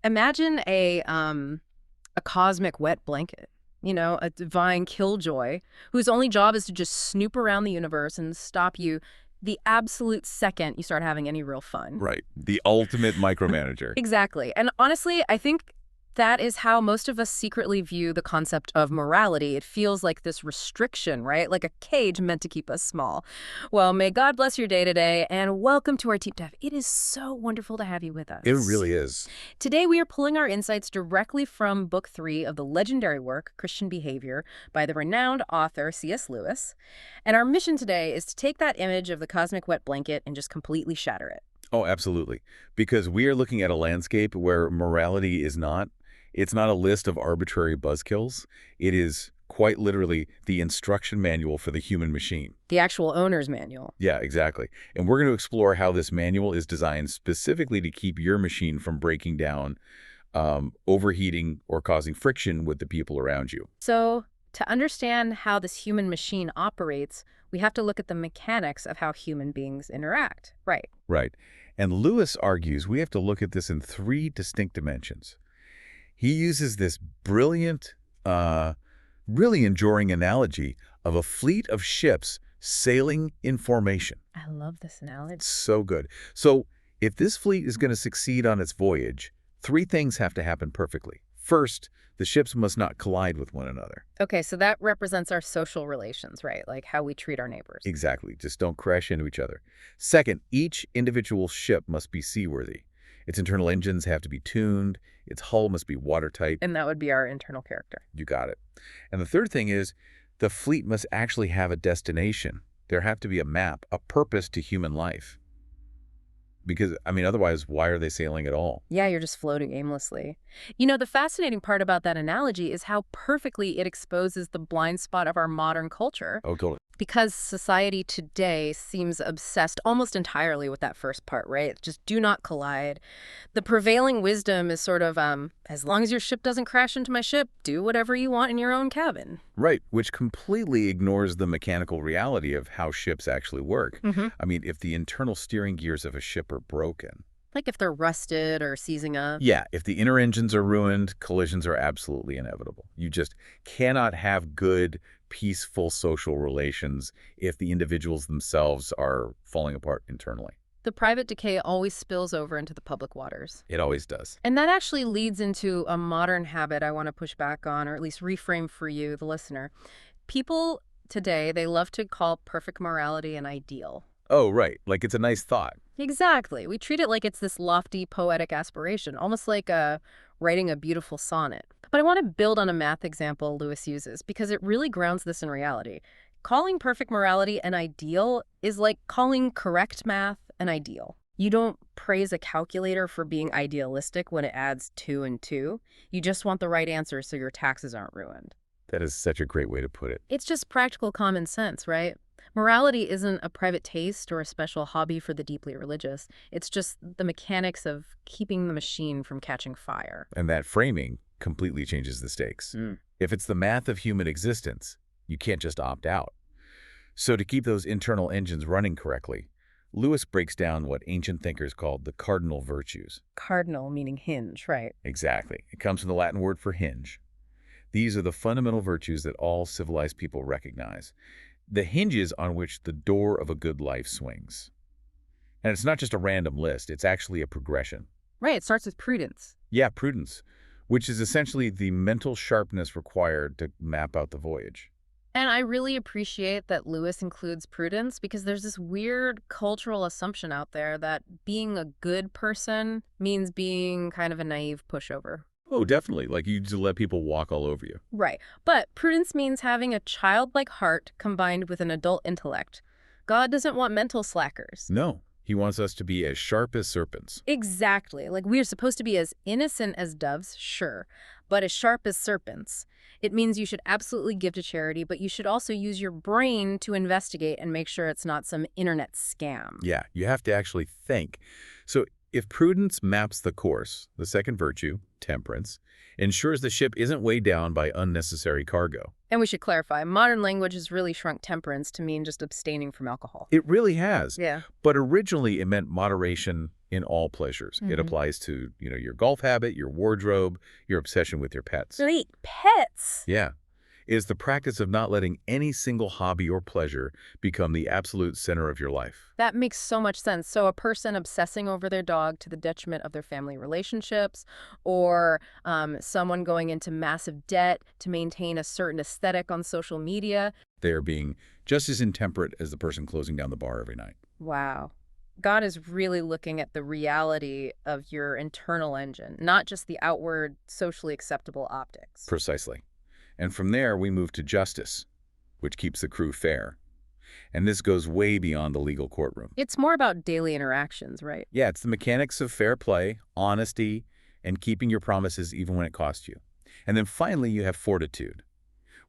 Imagine a cosmic wet blanket, a divine killjoy whose only job is to just snoop around the universe and stop you the absolute second you start having any real fun. Right. The ultimate micromanager. Exactly. And honestly, I think that is how most of us secretly view the concept of morality. It feels like this restriction, right? Like a cage meant to keep us small. Well, may God bless your day today, and welcome to our Deep Dive. It is so wonderful to have you with us. It really is. Today, we are pulling our insights directly from Book 3 of the legendary work, Christian Behavior, by the renowned author C.S. Lewis. And our mission today is to take that image of the cosmic wet blanket and just completely shatter it. Oh, absolutely. Because we are looking at a landscape where morality is not. It's not a list of arbitrary buzzkills. It is quite literally the instruction manual for the human machine. The actual owner's manual. Yeah, exactly. And we're going to explore how this manual is designed specifically to keep your machine from breaking down, overheating, or causing friction with the people around you. So, to understand how this human machine operates, we have to look at the mechanics of how human beings interact. Right. Right. And Lewis argues we have to look at this in 3 distinct dimensions. He uses this brilliant, really enduring analogy of a fleet of ships sailing in formation. I love this analogy. So good. So if this fleet is going to succeed on its voyage, 3 things have to happen perfectly. First, the ships must not collide with one another. Okay, so that represents our social relations, right? Like how we treat our neighbors. Exactly. Just don't crash into each other. Second, each individual ship must be seaworthy. Its internal engines have to be tuned. Its hull must be watertight. And that would be our internal character. You got it. And the third thing is the fleet must actually have a destination. There have to be a map, a purpose to human life. Because, otherwise, why are they sailing at all? Yeah, you're just floating aimlessly. The fascinating part about that analogy is how perfectly it exposes the blind spot of our modern culture. Oh, totally. Because society today seems obsessed almost entirely with that first part, right? Just do not collide. The prevailing wisdom is sort of, as long as your ship doesn't crash into my ship, do whatever you want in your own cabin. Right, which completely ignores the mechanical reality of how ships actually work. If the internal steering gears of a ship are broken. Like if they're rusted or seizing up. Yeah, if the inner engines are ruined, collisions are absolutely inevitable. You just cannot have good, peaceful social relations if the individuals themselves are falling apart internally. The private decay always spills over into the public waters. It always does. And that actually leads into a modern habit I want to push back on, or at least reframe for you, the listener. People today, they love to call perfect morality an ideal. Oh, right. Like it's a nice thought. Exactly. We treat it like it's this lofty, poetic aspiration, almost like writing a beautiful sonnet. But I want to build on a math example Lewis uses because it really grounds this in reality. Calling perfect morality an ideal is like calling correct math an ideal. You don't praise a calculator for being idealistic when it adds 2 and 2. You just want the right answer so your taxes aren't ruined. That is such a great way to put it. It's just practical common sense, right? Morality isn't a private taste or a special hobby for the deeply religious. It's just the mechanics of keeping the machine from catching fire. And that framing completely changes the stakes. If it's the math of human existence, you can't just opt out. So to keep those internal engines running correctly, Lewis breaks down what ancient thinkers called the cardinal virtues. Cardinal meaning hinge, right? Exactly. It comes from the Latin word for hinge. These are the fundamental virtues that all civilized people recognize. The hinges on which the door of a good life swings. And it's not just a random list, it's actually a progression. Right, it starts with prudence. Yeah, prudence, which is essentially the mental sharpness required to map out the voyage. And I really appreciate that Lewis includes prudence because there's this weird cultural assumption out there that being a good person means being kind of a naive pushover. Oh, definitely. Like you just let people walk all over you. Right. But prudence means having a childlike heart combined with an adult intellect. God doesn't want mental slackers. No, he wants us to be as sharp as serpents. Exactly. Like we are supposed to be as innocent as doves, sure, but as sharp as serpents. It means you should absolutely give to charity, but you should also use your brain to investigate and make sure it's not some internet scam. Yeah, you have to actually think. So If prudence maps the course, the second virtue, temperance, ensures the ship isn't weighed down by unnecessary cargo. And we should clarify, modern language has really shrunk temperance to mean just abstaining from alcohol. It really has. Yeah. But originally it meant moderation in all pleasures. It applies to, your golf habit, your wardrobe, your obsession with your pets. Wait, pets? Yeah. It is the practice of not letting any single hobby or pleasure become the absolute center of your life. That makes so much sense. So a person obsessing over their dog to the detriment of their family relationships, or someone going into massive debt to maintain a certain aesthetic on social media. They are being just as intemperate as the person closing down the bar every night. Wow. God is really looking at the reality of your internal engine, not just the outward, socially acceptable optics. Precisely. And from there, we move to justice, which keeps the crew fair. And this goes way beyond the legal courtroom. It's more about daily interactions, right? Yeah, it's the mechanics of fair play, honesty, and keeping your promises even when it costs you. And then finally, you have fortitude,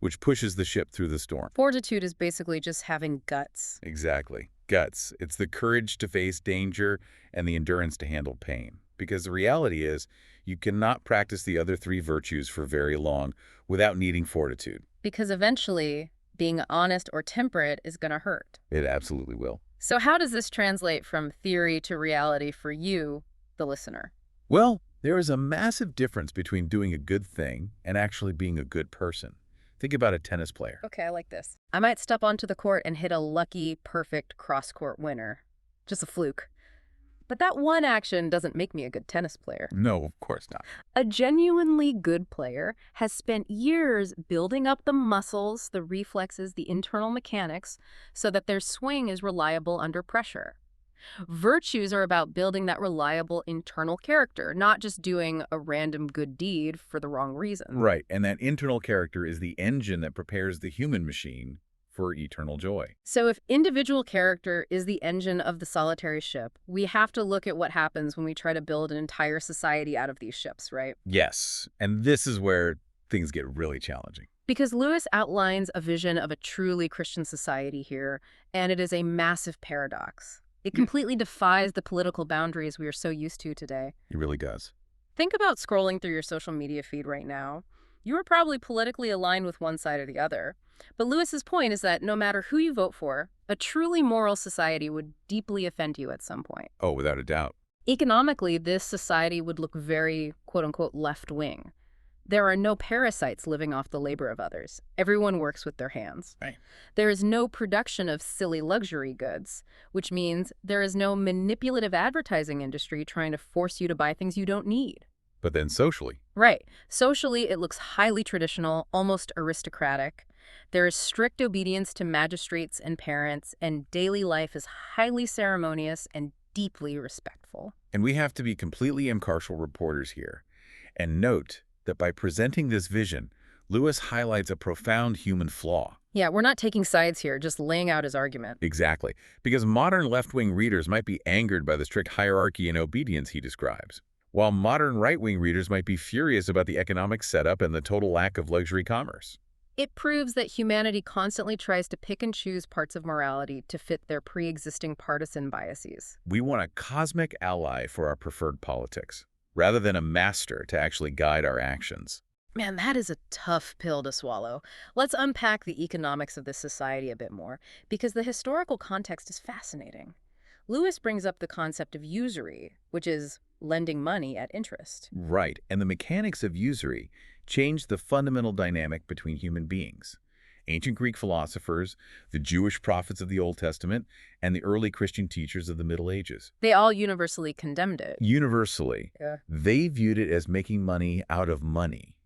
which pushes the ship through the storm. Fortitude is basically just having guts. Exactly. Guts. It's the courage to face danger and the endurance to handle pain. Because the reality is, you cannot practice the other three virtues for very long without needing fortitude. Because eventually, being honest or temperate is going to hurt. It absolutely will. So how does this translate from theory to reality for you, the listener? Well, there is a massive difference between doing a good thing and actually being a good person. Think about a tennis player. Okay, I like this. I might step onto the court and hit a lucky, perfect cross-court winner. Just a fluke. But that one action doesn't make me a good tennis player. No, of course not. A genuinely good player has spent years building up the muscles, the reflexes, the internal mechanics, so that their swing is reliable under pressure. Virtues are about building that reliable internal character, not just doing a random good deed for the wrong reason. Right, and that internal character is the engine that prepares the human machine for eternal joy. So if individual character is the engine of the solitary ship, we have to look at what happens when we try to build an entire society out of these ships, right? Yes, and this is where things get really challenging. Because Lewis outlines a vision of a truly Christian society here, and it is a massive paradox. It completely defies the political boundaries we are so used to today. It really does. Think about scrolling through your social media feed right now. You are probably politically aligned with one side or the other. But Lewis's point is that no matter who you vote for, a truly moral society would deeply offend you at some point. Oh, without a doubt. Economically, this society would look very, quote-unquote, left-wing. There are no parasites living off the labor of others. Everyone works with their hands. Right. There is no production of silly luxury goods, which means there is no manipulative advertising industry trying to force you to buy things you don't need. But then socially. Right. Socially, it looks highly traditional, almost aristocratic. There is strict obedience to magistrates and parents, and daily life is highly ceremonious and deeply respectful. And we have to be completely impartial reporters here. And note that by presenting this vision, Lewis highlights a profound human flaw. Yeah, we're not taking sides here, just laying out his argument. Exactly. Because modern left-wing readers might be angered by the strict hierarchy and obedience he describes, while modern right-wing readers might be furious about the economic setup and the total lack of luxury commerce. It proves that humanity constantly tries to pick and choose parts of morality to fit their pre-existing partisan biases. We want a cosmic ally for our preferred politics, rather than a master to actually guide our actions. Man, that is a tough pill to swallow. Let's unpack the economics of this society a bit more, because the historical context is fascinating. Lewis brings up the concept of usury, which is lending money at interest. Right, and the mechanics of usury changed the fundamental dynamic between human beings. Ancient Greek philosophers, the Jewish prophets of the Old Testament, and the early Christian teachers of the Middle Ages. They all universally condemned it. Universally, Yeah. they viewed it as making money out of money,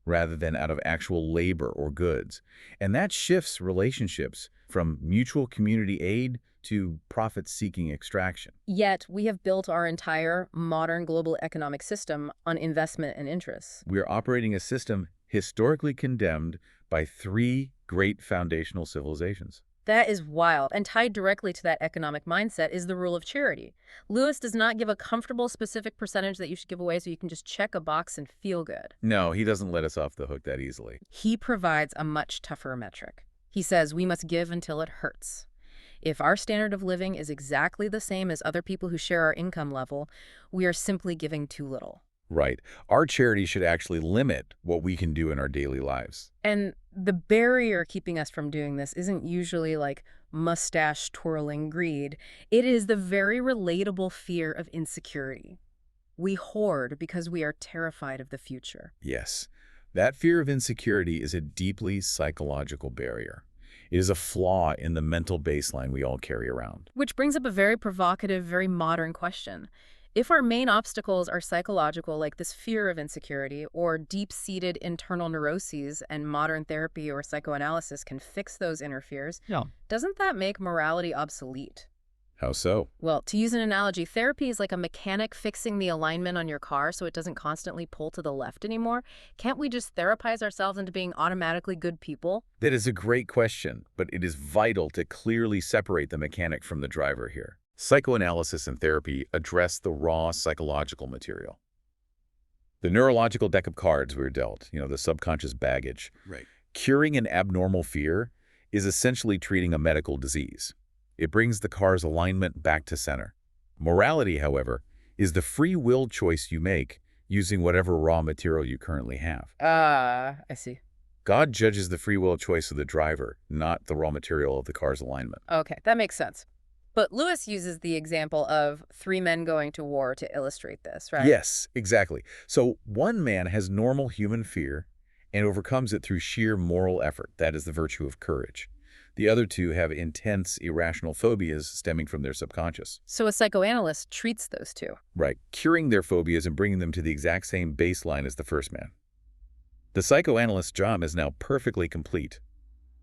rather than out of actual labor or goods. And that shifts relationships from mutual community aid to profit-seeking extraction. Yet, we have built our entire modern global economic system on investment and interest. We are operating a system historically condemned by three great foundational civilizations. That is wild, and tied directly to that economic mindset is the rule of charity. Lewis does not give a comfortable specific percentage that you should give away so you can just check a box and feel good. No, he doesn't let us off the hook that easily. He provides a much tougher metric. He says we must give until it hurts. If our standard of living is exactly the same as other people who share our income level, we are simply giving too little. Right. Our charity should actually limit what we can do in our daily lives. And the barrier keeping us from doing this isn't usually like mustache twirling greed. It is the very relatable fear of insecurity. We hoard because we are terrified of the future. Yes. That fear of insecurity is a deeply psychological barrier. It is a flaw in the mental baseline we all carry around. Which brings up a very provocative, very modern question. If our main obstacles are psychological, like this fear of insecurity, or deep-seated internal neuroses, and modern therapy or psychoanalysis can fix those inner fears, Yeah. doesn't that make morality obsolete? How so? Well, to use an analogy, therapy is like a mechanic fixing the alignment on your car so it doesn't constantly pull to the left anymore. Can't we just therapize ourselves into being automatically good people? That is a great question, but it is vital to clearly separate the mechanic from the driver here. Psychoanalysis and therapy address the raw psychological material. The neurological deck of cards we were dealt, the subconscious baggage. Right. Curing an abnormal fear is essentially treating a medical disease. It brings the car's alignment back to center. Morality, however, is the free will choice you make using whatever raw material you currently have. I see. God judges the free will choice of the driver, not the raw material of the car's alignment. Okay, that makes sense. But Lewis uses the example of three men going to war to illustrate this, right? Yes, exactly. So one man has normal human fear and overcomes it through sheer moral effort. That is the virtue of courage. The other two have intense, irrational phobias stemming from their subconscious. So a psychoanalyst treats those two. Right, curing their phobias and bringing them to the exact same baseline as the first man. The psychoanalyst's job is now perfectly complete,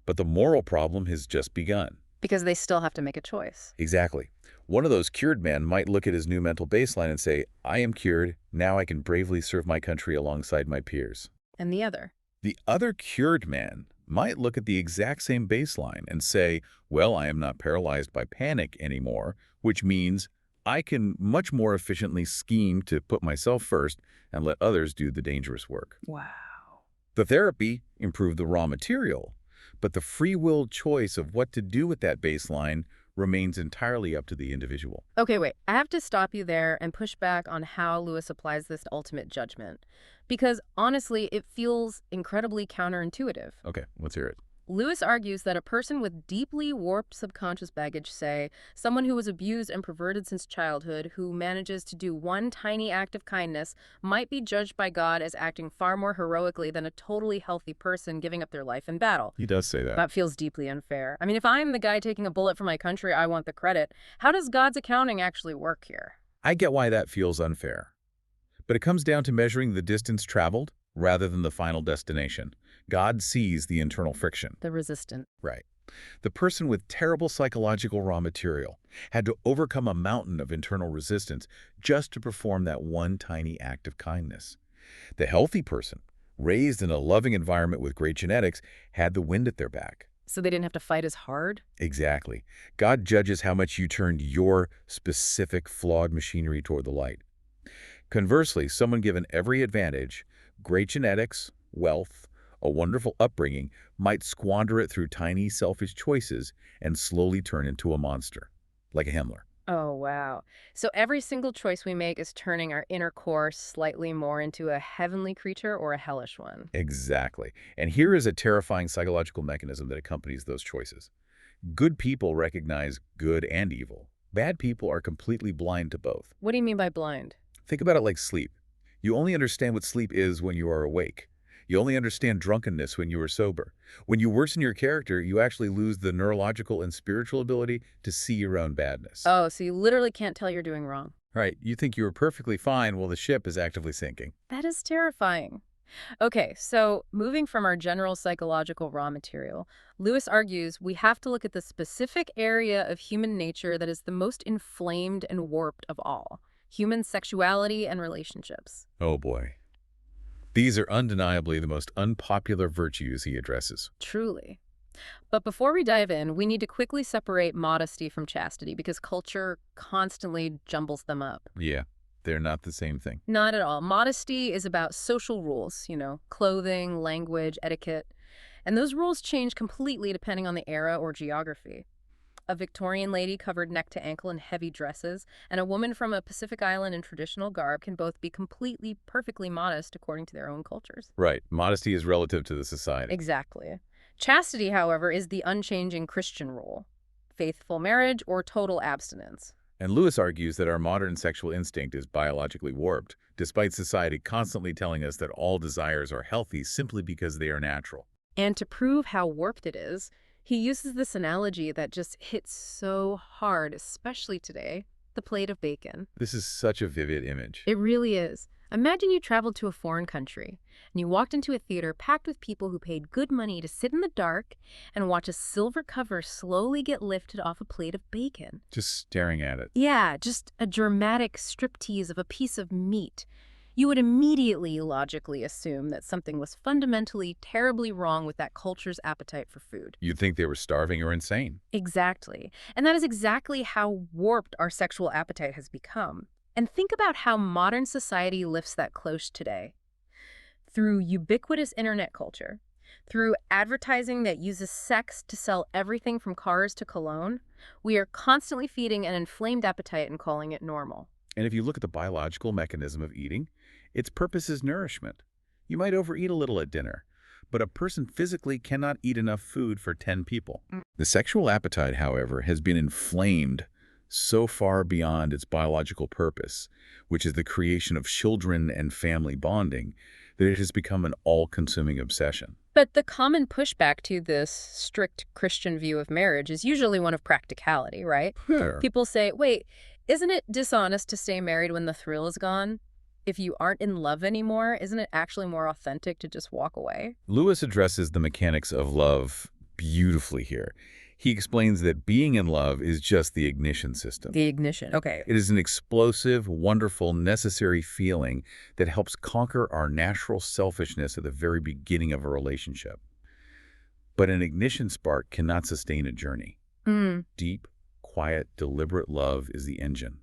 but the moral problem has just begun. Because they still have to make a choice. Exactly. One of those cured men might look at his new mental baseline and say, I am cured, now I can bravely serve my country alongside my peers. And the other? The other cured man might look at the exact same baseline and say, well, I am not paralyzed by panic anymore, which means I can much more efficiently scheme to put myself first and let others do the dangerous work. Wow. The therapy improved the raw material, but the free will choice of what to do with that baseline remains entirely up to the individual. Okay, wait. I have to stop you there and push back on how Lewis applies this to ultimate judgment. Because honestly, it feels incredibly counterintuitive. Okay, let's hear it. Lewis argues that a person with deeply warped subconscious baggage, say, someone who was abused and perverted since childhood, who manages to do one tiny act of kindness, might be judged by God as acting far more heroically than a totally healthy person giving up their life in battle. He does say that. That feels deeply unfair. I mean, if I'm the guy taking a bullet for my country, I want the credit. How does God's accounting actually work here? I get why that feels unfair. But it comes down to measuring the distance traveled rather than the final destination. God sees the internal friction. The resistant. Right. The person with terrible psychological raw material had to overcome a mountain of internal resistance just to perform that one tiny act of kindness. The healthy person, raised in a loving environment with great genetics, had the wind at their back. So they didn't have to fight as hard? Exactly. God judges how much you turned your specific flawed machinery toward the light. Conversely, someone given every advantage, great genetics, wealth, a wonderful upbringing, might squander it through tiny, selfish choices and slowly turn into a monster, like a Himmler. Oh, wow. So every single choice we make is turning our inner core slightly more into a heavenly creature or a hellish one. Exactly. And here is a terrifying psychological mechanism that accompanies those choices. Good people recognize good and evil. Bad people are completely blind to both. What do you mean by blind? Think about it like sleep. You only understand what sleep is when you are awake. You only understand drunkenness when you are sober. When you worsen your character, you actually lose the neurological and spiritual ability to see your own badness. Oh, so you literally can't tell you're doing wrong. Right. You think you are perfectly fine while the ship is actively sinking. That is terrifying. Okay, so moving from our general psychological raw material, Lewis argues we have to look at the specific area of human nature that is the most inflamed and warped of all: human sexuality and relationships. Oh boy. These are undeniably the most unpopular virtues he addresses. Truly. But before we dive in, we need to quickly separate modesty from chastity because culture constantly jumbles them up. Yeah, they're not the same thing. Not at all. Modesty is about social rules, clothing, language, etiquette. And those rules change completely depending on the era or geography. A Victorian lady covered neck to ankle in heavy dresses, and a woman from a Pacific island in traditional garb can both be completely, perfectly modest according to their own cultures. Right. Modesty is relative to the society. Exactly. Chastity, however, is the unchanging Christian rule. Faithful marriage or total abstinence. And Lewis argues that our modern sexual instinct is biologically warped, despite society constantly telling us that all desires are healthy simply because they are natural. And to prove how warped it is, he uses this analogy that just hits so hard, especially today, the plate of bacon. This is such a vivid image. It really is. Imagine you traveled to a foreign country and you walked into a theater packed with people who paid good money to sit in the dark and watch a silver cover slowly get lifted off a plate of bacon. Just staring at it. Yeah, just a dramatic striptease of a piece of meat. You would immediately logically assume that something was fundamentally terribly wrong with that culture's appetite for food. You'd think they were starving or insane. Exactly. And that is exactly how warped our sexual appetite has become. And think about how modern society lifts that cloche today. Through ubiquitous internet culture, through advertising that uses sex to sell everything from cars to cologne, we are constantly feeding an inflamed appetite and calling it normal. And if you look at the biological mechanism of eating, its purpose is nourishment. You might overeat a little at dinner, but a person physically cannot eat enough food for 10 people. The sexual appetite, however, has been inflamed so far beyond its biological purpose, which is the creation of children and family bonding, that it has become an all-consuming obsession. But the common pushback to this strict Christian view of marriage is usually one of practicality, right? Sure. People say, wait, isn't it dishonest to stay married when the thrill is gone? If you aren't in love anymore, isn't it actually more authentic to just walk away? Lewis addresses the mechanics of love beautifully here. He explains that being in love is just the ignition system. The ignition. Okay. It is an explosive, wonderful, necessary feeling that helps conquer our natural selfishness at the very beginning of a relationship. But an ignition spark cannot sustain a journey. Deep, quiet, deliberate love is the engine.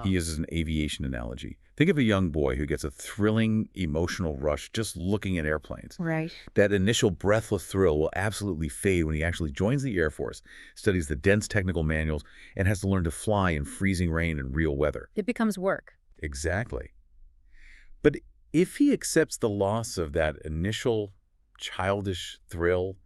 He uses an aviation analogy. Think of a young boy who gets a thrilling, emotional rush just looking at airplanes. Right. That initial breathless thrill will absolutely fade when he actually joins the Air Force, studies the dense technical manuals, and has to learn to fly in freezing rain and real weather. It becomes work. Exactly. But if he accepts the loss of that initial childish thrill,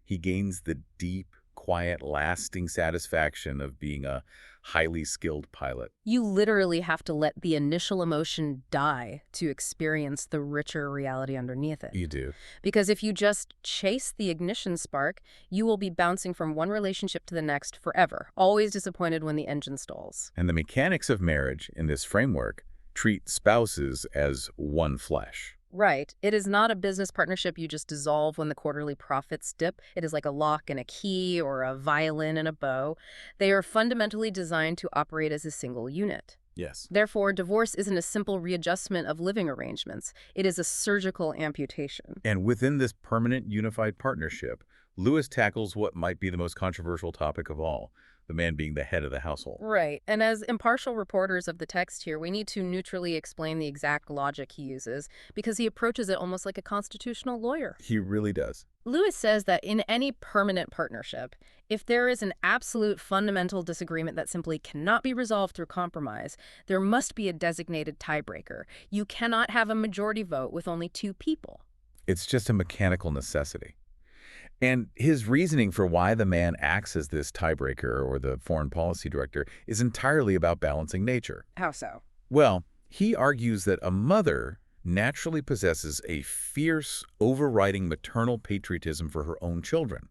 he gains the deep, quiet, lasting satisfaction of being a highly skilled pilot. You literally have to let the initial emotion die to experience the richer reality underneath it. You do. Because if you just chase the ignition spark, you will be bouncing from one relationship to the next forever, always disappointed when the engine stalls. And the mechanics of marriage in this framework treat spouses as one flesh. Right. It is not a business partnership you just dissolve when the quarterly profits dip. It is like a lock and a key or a violin and a bow. They are fundamentally designed to operate as a single unit. Yes. Therefore, divorce isn't a simple readjustment of living arrangements. It is a surgical amputation. And within this permanent unified partnership, Lewis tackles what might be the most controversial topic of all, the man being the head of the household. Right. And as impartial reporters of the text here, we need to neutrally explain the exact logic he uses because he approaches it almost like a constitutional lawyer. He really does. Lewis says that in any permanent partnership, if there is an absolute fundamental disagreement that simply cannot be resolved through compromise, there must be a designated tiebreaker. You cannot have a majority vote with only two people. It's just a mechanical necessity. And his reasoning for why the man acts as this tiebreaker or the foreign policy director is entirely about balancing nature. How so? Well, he argues that a mother naturally possesses a fierce, overriding maternal patriotism for her own children.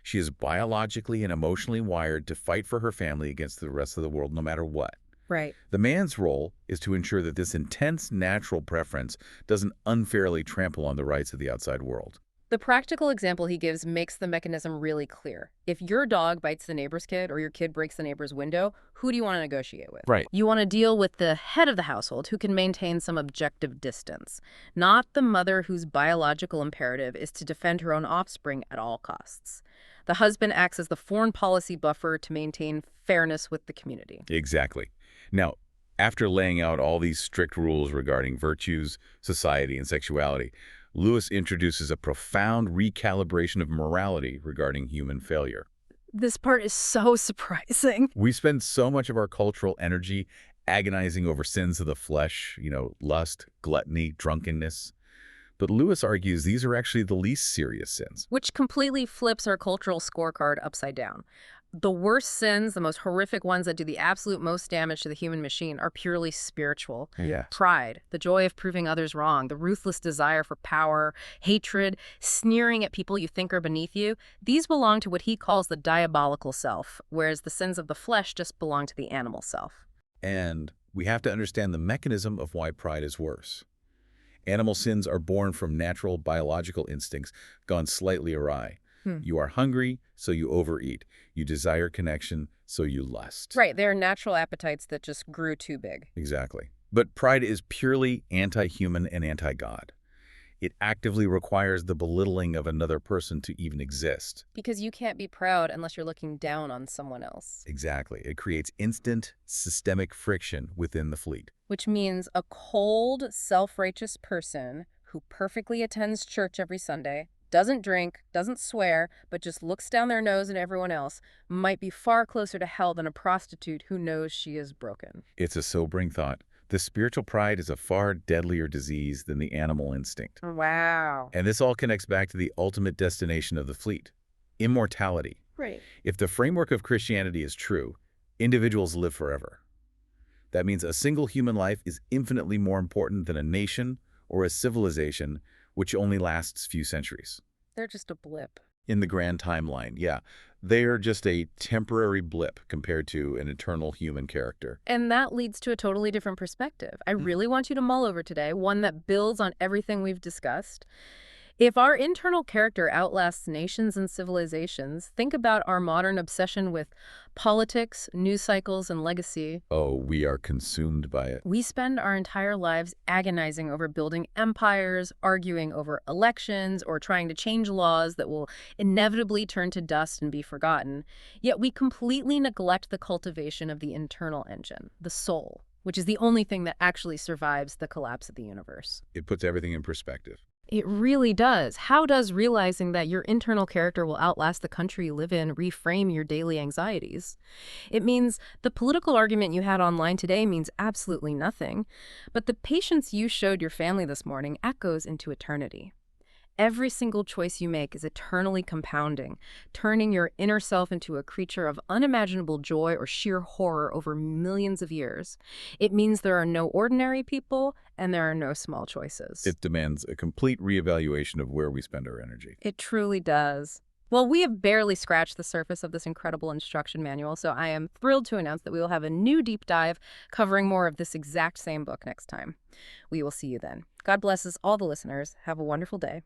She is biologically and emotionally wired to fight for her family against the rest of the world no matter what. Right. The man's role is to ensure that this intense natural preference doesn't unfairly trample on the rights of the outside world. The practical example he gives makes the mechanism really clear. If your dog bites the neighbor's kid or your kid breaks the neighbor's window, who do you want to negotiate with? Right. You want to deal with the head of the household who can maintain some objective distance, not the mother whose biological imperative is to defend her own offspring at all costs. The husband acts as the foreign policy buffer to maintain fairness with the community. Exactly. Now, after laying out all these strict rules regarding virtues, society, and sexuality, Lewis introduces a profound recalibration of morality regarding human failure. This part is so surprising. We spend so much of our cultural energy agonizing over sins of the flesh, lust, gluttony, drunkenness. But Lewis argues these are actually the least serious sins. Which completely flips our cultural scorecard upside down. The worst sins, the most horrific ones that do the absolute most damage to the human machine, are purely spiritual. Yeah. Pride, the joy of proving others wrong, the ruthless desire for power, hatred, sneering at people you think are beneath you, these belong to what he calls the diabolical self, whereas the sins of the flesh just belong to the animal self. And we have to understand the mechanism of why pride is worse. Animal sins are born from natural biological instincts gone slightly awry. You are hungry, so you overeat. You desire connection, so you lust. Right, they're natural appetites that just grew too big. Exactly. But pride is purely anti-human and anti-God. It actively requires the belittling of another person to even exist. Because you can't be proud unless you're looking down on someone else. Exactly. It creates instant, systemic friction within the fleet. Which means a cold, self-righteous person who perfectly attends church every Sunday, doesn't drink, doesn't swear, but just looks down their nose at everyone else, might be far closer to hell than a prostitute who knows she is broken. It's a sobering thought. The spiritual pride is a far deadlier disease than the animal instinct. Wow. And this all connects back to the ultimate destination of the fleet, immortality. Right. If the framework of Christianity is true, individuals live forever. That means a single human life is infinitely more important than a nation or a civilization which only lasts few centuries. They're just a blip. In the grand timeline, yeah. They are just a temporary blip compared to an eternal human character. And that leads to a totally different perspective I really want you to mull over today, one that builds on everything we've discussed. If our internal character outlasts nations and civilizations, think about our modern obsession with politics, news cycles, and legacy. Oh, we are consumed by it. We spend our entire lives agonizing over building empires, arguing over elections, or trying to change laws that will inevitably turn to dust and be forgotten. Yet we completely neglect the cultivation of the internal engine, the soul, which is the only thing that actually survives the collapse of the universe. It puts everything in perspective. It really does. How does realizing that your internal character will outlast the country you live in reframe your daily anxieties? It means the political argument you had online today means absolutely nothing, but the patience you showed your family this morning echoes into eternity. Every single choice you make is eternally compounding, turning your inner self into a creature of unimaginable joy or sheer horror over millions of years. It means there are no ordinary people and there are no small choices. It demands a complete reevaluation of where we spend our energy. It truly does. Well, we have barely scratched the surface of this incredible instruction manual, so I am thrilled to announce that we will have a new deep dive covering more of this exact same book next time. We will see you then. God bless us all the listeners. Have a wonderful day.